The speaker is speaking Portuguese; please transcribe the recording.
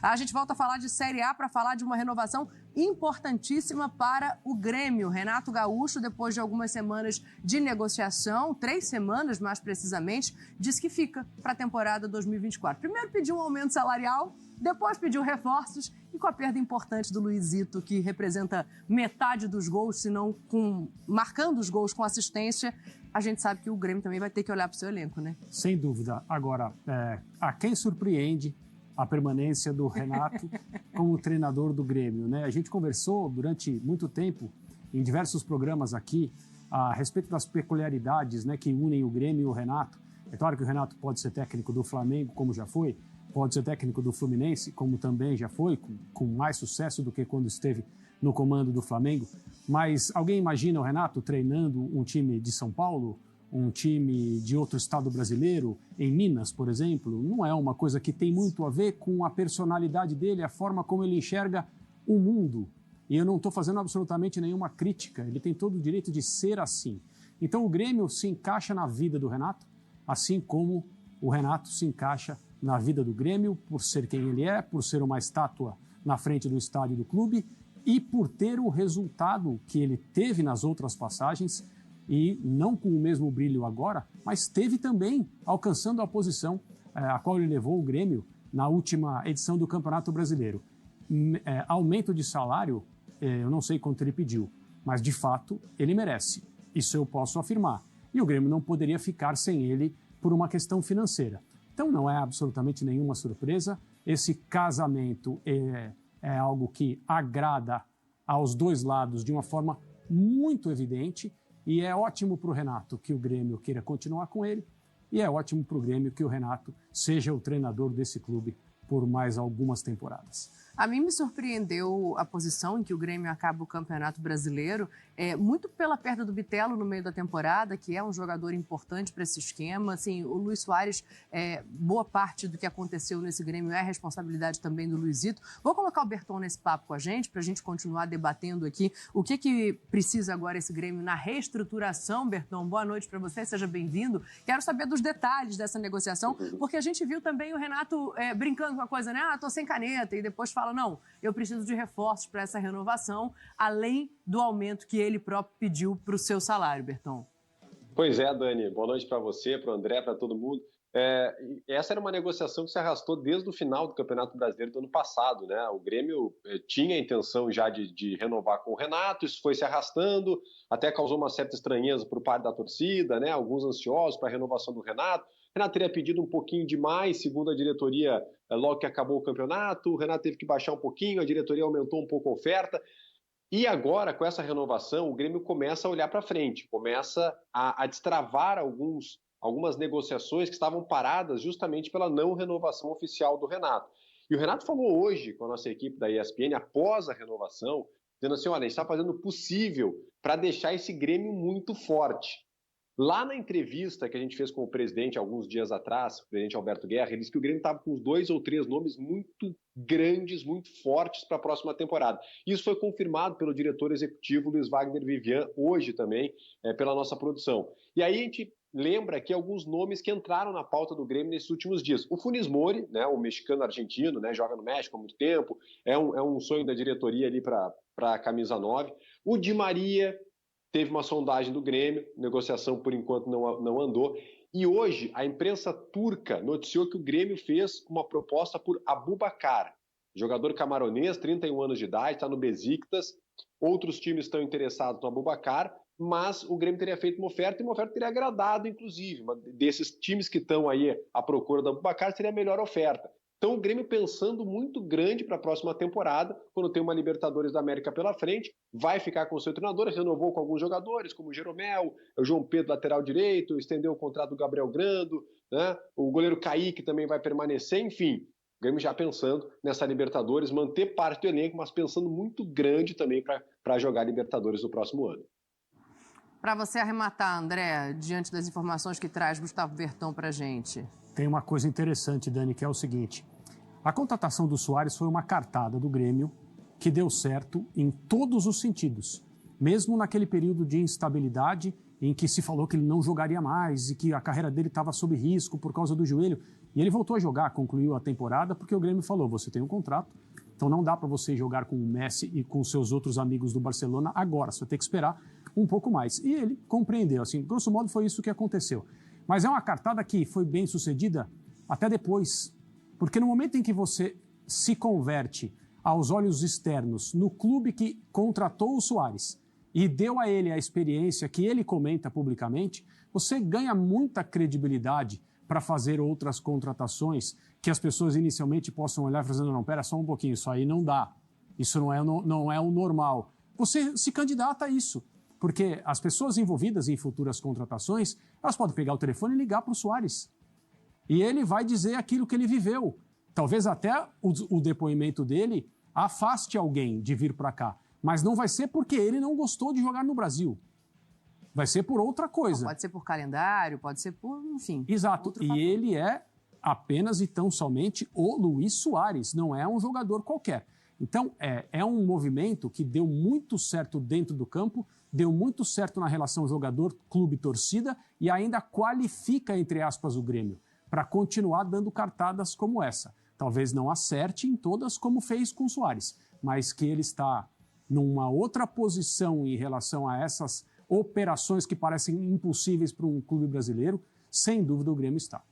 A gente volta a falar de Série A para falar de uma renovação importantíssima para o Grêmio. Renato Gaúcho, depois de algumas semanas de negociação, 3 semanas mais precisamente, disse que fica para a temporada 2024. Primeiro pediu um aumento salarial, depois pediu reforços e com a perda importante do Luizito, que representa metade dos gols, se não marcando os gols com assistência, a gente sabe que o Grêmio também vai ter que olhar para o seu elenco, né? Sem dúvida. Agora, a quem surpreende a permanência do Renato como treinador do Grêmio, né? A gente conversou durante muito tempo, em diversos programas aqui, a respeito das peculiaridades, né, que unem o Grêmio e o Renato. É claro que o Renato pode ser técnico do Flamengo, como já foi, pode ser técnico do Fluminense, como também já foi, com mais sucesso do que quando esteve no comando do Flamengo. Mas alguém imagina o Renato treinando um time de São Paulo, um time de outro estado brasileiro, em Minas, por exemplo? Não é uma coisa que tem muito a ver com a personalidade dele, a forma como ele enxerga o mundo. E eu não estou fazendo absolutamente nenhuma crítica, ele tem todo o direito de ser assim. Então o Grêmio se encaixa na vida do Renato, assim como o Renato se encaixa na vida do Grêmio, por ser quem ele é, por ser uma estátua na frente do estádio do clube e por ter o resultado que ele teve nas outras passagens, e não com o mesmo brilho agora, mas teve também alcançando a posição a qual ele levou o Grêmio na última edição do Campeonato Brasileiro. Aumento de salário, eu não sei quanto ele pediu, mas de fato ele merece. Isso eu posso afirmar. E o Grêmio não poderia ficar sem ele por uma questão financeira. Então não é absolutamente nenhuma surpresa. Esse casamento é algo que agrada aos dois lados de uma forma muito evidente. E é ótimo para o Renato que o Grêmio queira continuar com ele, e é ótimo para o Grêmio que o Renato seja o treinador desse clube por mais algumas temporadas. A mim me surpreendeu a posição em que o Grêmio acaba o Campeonato Brasileiro, muito pela perda do Bitelo no meio da temporada, que é um jogador importante para esse esquema. Assim, o Luis Soares, boa parte do que aconteceu nesse Grêmio é responsabilidade também do Luizito. Vou colocar o Berton nesse papo com a gente, para a gente continuar debatendo aqui o que precisa agora esse Grêmio na reestruturação. Berton, boa noite para você, seja bem-vindo. Quero saber dos detalhes dessa negociação, porque a gente viu também o Renato brincando com a coisa, né? Tô sem caneta, e depois fala, não, eu preciso de reforços para essa renovação, além do aumento que ele próprio pediu para o seu salário, Berton. Pois é, Dani, boa noite para você, para o André, para todo mundo. Essa era uma negociação que se arrastou desde o final do Campeonato Brasileiro do ano passado, né? O Grêmio tinha a intenção já de renovar com o Renato, isso foi se arrastando, até causou uma certa estranheza por parte da torcida, né? Alguns ansiosos para a renovação do Renato. O Renato teria pedido um pouquinho demais, segundo a diretoria, logo que acabou o campeonato. O Renato teve que baixar um pouquinho, a diretoria aumentou um pouco a oferta. E agora, com essa renovação, o Grêmio começa a olhar para frente, começa a destravar algumas negociações que estavam paradas justamente pela não renovação oficial do Renato. E o Renato falou hoje com a nossa equipe da ESPN, após a renovação, dizendo assim, olha, a gente está fazendo o possível para deixar esse Grêmio muito forte. Lá na entrevista que a gente fez com o presidente alguns dias atrás, o presidente Alberto Guerra, ele disse que o Grêmio estava com uns 2 ou 3 nomes muito grandes, muito fortes para a próxima temporada. Isso foi confirmado pelo diretor executivo Luiz Wagner Vivian, hoje também, pela nossa produção. E aí a gente lembra aqui alguns nomes que entraram na pauta do Grêmio nesses últimos dias. O Funes Mori, né, o mexicano-argentino, né, joga no México há muito tempo, é um sonho da diretoria ali para a camisa 9. O Di Maria teve uma sondagem do Grêmio, negociação por enquanto não andou. E hoje a imprensa turca noticiou que o Grêmio fez uma proposta por Aboubakar, jogador camaronês, 31 anos de idade, está no Besiktas. Outros times estão interessados no Aboubakar, mas o Grêmio teria feito uma oferta e uma oferta teria agradado, inclusive. Desses times que estão aí à procura do Aboubakar, seria a melhor oferta. Então o Grêmio pensando muito grande para a próxima temporada, quando tem uma Libertadores da América pela frente, vai ficar com o seu treinador, renovou com alguns jogadores, como o Jeromel, o João Pedro, lateral direito, estendeu o contrato do Gabriel Grando, né? O goleiro Kaique também vai permanecer, enfim. O Grêmio já pensando nessa Libertadores, manter parte do elenco, mas pensando muito grande também para jogar Libertadores no próximo ano. Para você arrematar, André, diante das informações que traz Gustavo Berton para a gente. Tem uma coisa interessante, Dani, que é o seguinte. A contratação do Soares foi uma cartada do Grêmio que deu certo em todos os sentidos. Mesmo naquele período de instabilidade em que se falou que ele não jogaria mais e que a carreira dele estava sob risco por causa do joelho, E ele voltou a jogar, concluiu a temporada, porque o Grêmio falou, você tem um contrato, então não dá para você jogar com o Messi e com seus outros amigos do Barcelona agora, você vai ter que esperar um pouco mais. E ele compreendeu, assim, grosso modo foi isso que aconteceu. Mas é uma cartada que foi bem sucedida até depois, porque no momento em que você se converte aos olhos externos no clube que contratou o Suárez e deu a ele a experiência que ele comenta publicamente, você ganha muita credibilidade para fazer outras contratações que as pessoas inicialmente possam olhar fazendo, não, pera só um pouquinho, isso aí não dá, isso não é o normal. Você se candidata a isso, porque as pessoas envolvidas em futuras contratações, elas podem pegar o telefone e ligar para o Suárez. E ele vai dizer aquilo que ele viveu. Talvez até o depoimento dele afaste alguém de vir para cá, mas não vai ser porque ele não gostou de jogar no Brasil. Vai ser por outra coisa. Pode ser por calendário, pode ser por, enfim. Exato. E ele é apenas e tão somente o Luis Suárez, não é um jogador qualquer. Então, é um movimento que deu muito certo dentro do campo, deu muito certo na relação jogador-clube-torcida e ainda qualifica, entre aspas, o Grêmio para continuar dando cartadas como essa. Talvez não acerte em todas como fez com o Suárez, mas que ele está numa outra posição em relação a essas operações que parecem impossíveis para um clube brasileiro, sem dúvida o Grêmio está.